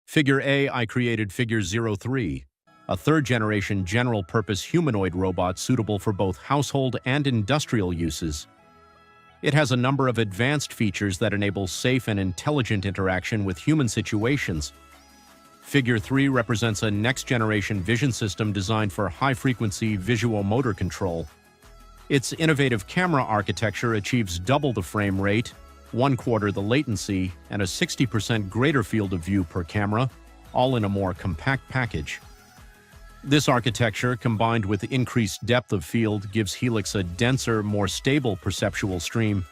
Figure A, I created Figure 03, a third-generation general-purpose humanoid robot suitable for both household and industrial uses. It has a number of advanced features that enable safe and intelligent interaction with human situations. Figure 3 represents a next-generation vision system designed for high-frequency visual-motor control. Its innovative camera architecture achieves double the frame rate, 1/4 the latency, and a 60% greater field of view per camera, all in a more compact package. This architecture, combined with increased depth of field, gives Helix a denser, more stable perceptual stream.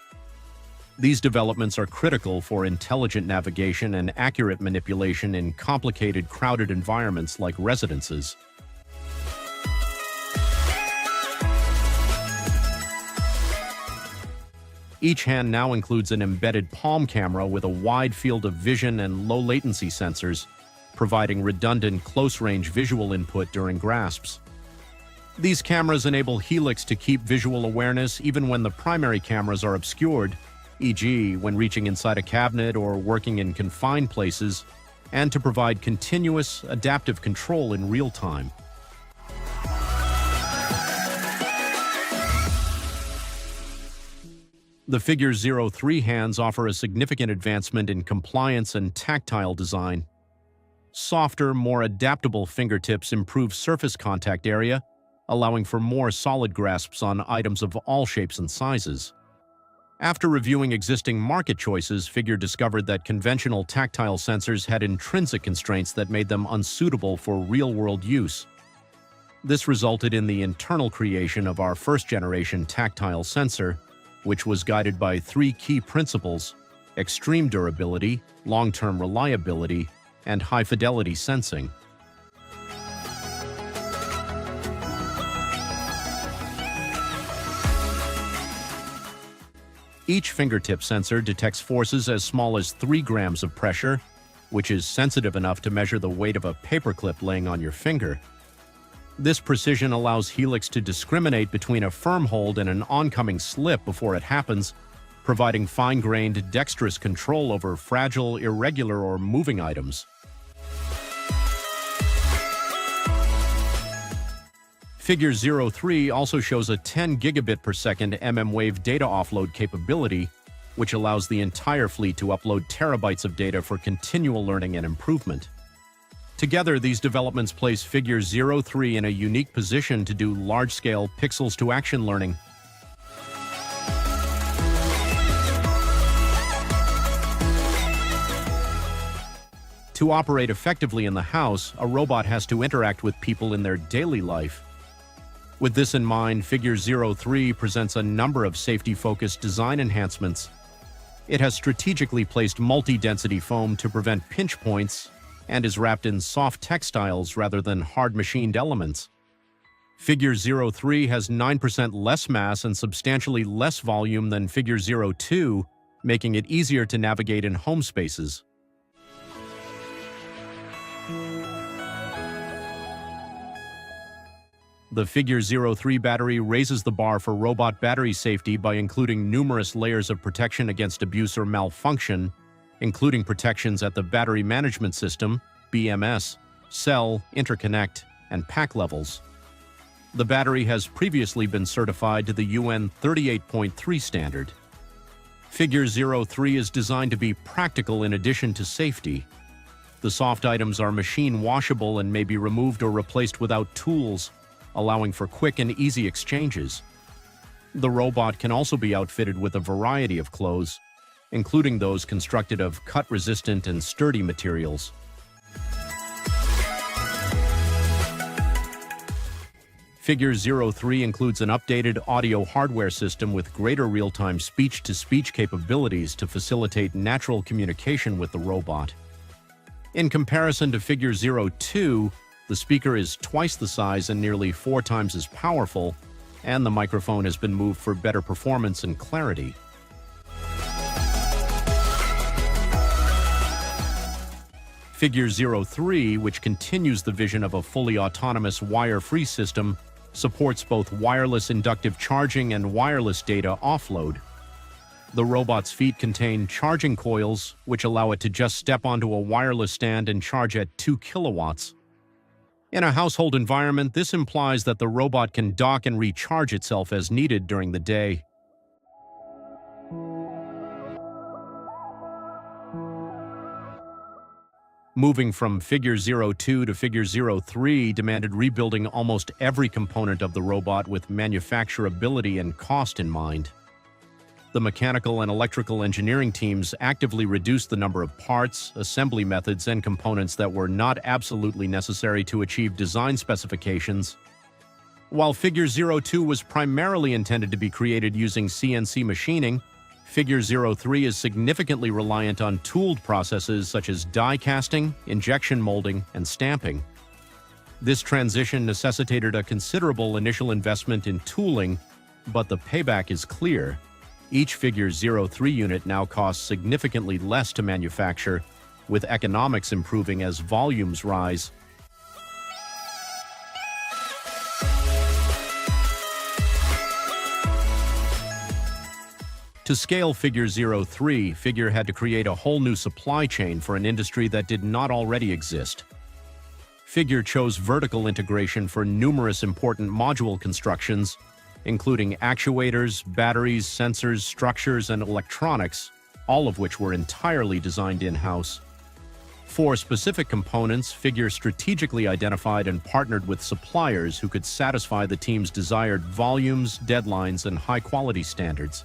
These developments are critical for intelligent navigation and accurate manipulation in complicated, crowded environments like residences. Each hand now includes an embedded palm camera with a wide field of vision and low-latency sensors, providing redundant close-range visual input during grasps. These cameras enable Helix to keep visual awareness even when the primary cameras are obscured, e.g., when reaching inside a cabinet or working in confined places, and to provide continuous, adaptive control in real time. The Figure 03 hands offer a significant advancement in compliance and tactile design. Softer, more adaptable fingertips improve surface contact area, allowing for more solid grasps on items of all shapes and sizes. After reviewing existing market choices, Figure discovered that conventional tactile sensors had intrinsic constraints that made them unsuitable for real-world use. This resulted in the internal creation of our first-generation tactile sensor, which was guided by 3 key principles: extreme durability, long-term reliability, and high-fidelity sensing. Each fingertip sensor detects forces as small as 3 grams of pressure, which is sensitive enough to measure the weight of a paperclip laying on your finger. This precision allows Helix to discriminate between a firm hold and an oncoming slip before it happens, providing fine-grained, dexterous control over fragile, irregular, or moving items. Figure 03 also shows a 10 gigabit per second mmWave data offload capability, which allows the entire fleet to upload terabytes of data for continual learning and improvement. Together, these developments place Figure 03 in a unique position to do large-scale pixels-to-action learning. To operate effectively in the house, a robot has to interact with people in their daily life. With this in mind, Figure 03 presents a number of safety-focused design enhancements. It has strategically placed multi-density foam to prevent pinch points and is wrapped in soft textiles rather than hard machined elements. Figure 03 has 9% less mass and substantially less volume than Figure 02, making it easier to navigate in home spaces. The Figure 03 battery raises the bar for robot battery safety by including numerous layers of protection against abuse or malfunction, including protections at the battery management system, BMS, cell, interconnect, and pack levels. The battery has previously been certified to the UN 38.3 standard. Figure 03 is designed to be practical in addition to safety. The soft items are machine washable and may be removed or replaced without tools, allowing for quick and easy exchanges. The robot can also be outfitted with a variety of clothes, including those constructed of cut-resistant and sturdy materials. Figure 03 includes an updated audio hardware system with greater real-time speech-to-speech capabilities to facilitate natural communication with the robot. In comparison to Figure 02, the speaker is twice the size and nearly 4 times as powerful, and the microphone has been moved for better performance and clarity. Figure 03, which continues the vision of a fully autonomous wire-free system, supports both wireless inductive charging and wireless data offload. The robot's feet contain charging coils, which allow it to just step onto a wireless stand and charge at 2 kilowatts. In a household environment, this implies that the robot can dock and recharge itself as needed during the day. Moving from Figure 02 to Figure 03 demanded rebuilding almost every component of the robot with manufacturability and cost in mind. The mechanical and electrical engineering teams actively reduced the number of parts, assembly methods, and components that were not absolutely necessary to achieve design specifications. While Figure 02 was primarily intended to be created using CNC machining, Figure 03 is significantly reliant on tooled processes such as die casting, injection molding, and stamping. This transition necessitated a considerable initial investment in tooling, but the payback is clear. Each Figure 03 unit now costs significantly less to manufacture, with economics improving as volumes rise. To scale Figure 03, Figure had to create a whole new supply chain for an industry that did not already exist. Figure chose vertical integration for numerous important module constructions, including actuators, batteries, sensors, structures, and electronics, all of which were entirely designed in-house. For specific components, Figure strategically identified and partnered with suppliers who could satisfy the team's desired volumes, deadlines, and high-quality standards.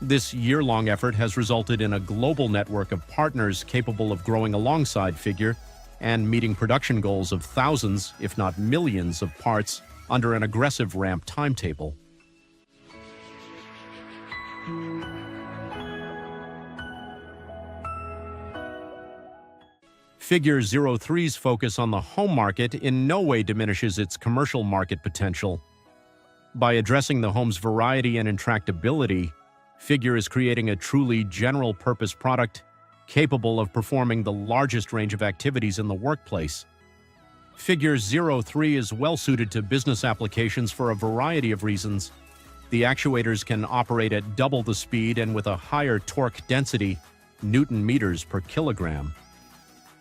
This year-long effort has resulted in a global network of partners capable of growing alongside Figure and meeting production goals of thousands, if not millions, of parts under an aggressive ramp timetable. Figure 03's focus on the home market in no way diminishes its commercial market potential. By addressing the home's variety and intractability, Figure is creating a truly general-purpose product capable of performing the largest range of activities in the workplace. Figure 03 is well-suited to business applications for a variety of reasons. The actuators can operate at double the speed and with a higher torque density, Newton meters per kilogram.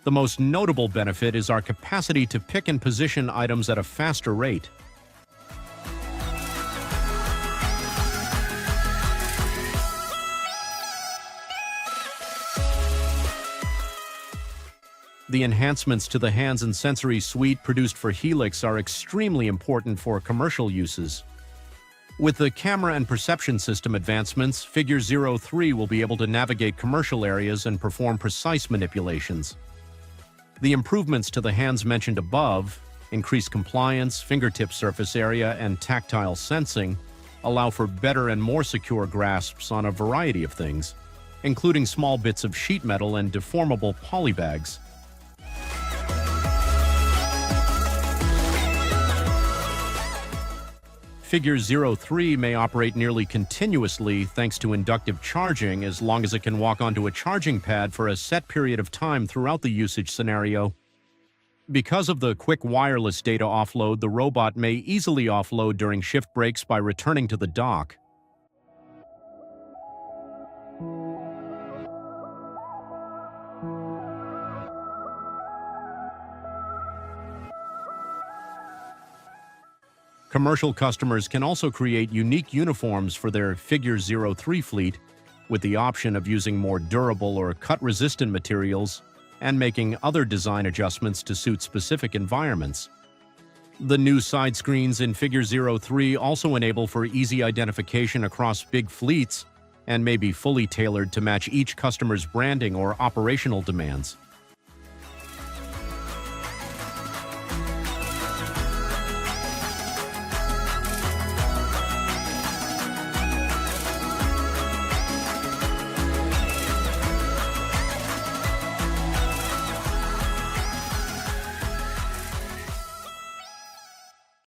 The most notable benefit is our capacity to pick and position items at a faster rate. The enhancements to the hands and sensory suite produced for Helix are extremely important for commercial uses. With the camera and perception system advancements, Figure 03 will be able to navigate commercial areas and perform precise manipulations. The improvements to the hands mentioned above, increased compliance, fingertip surface area, and tactile sensing, allow for better and more secure grasps on a variety of things, including small bits of sheet metal and deformable polybags. Figure 03 may operate nearly continuously thanks to inductive charging as long as it can walk onto a charging pad for a set period of time throughout the usage scenario. Because of the quick wireless data offload, the robot may easily offload during shift breaks by returning to the dock. Commercial customers can also create unique uniforms for their Figure 03 fleet, with the option of using more durable or cut-resistant materials and making other design adjustments to suit specific environments. The new side screens in Figure 03 also enable for easy identification across big fleets and may be fully tailored to match each customer's branding or operational demands.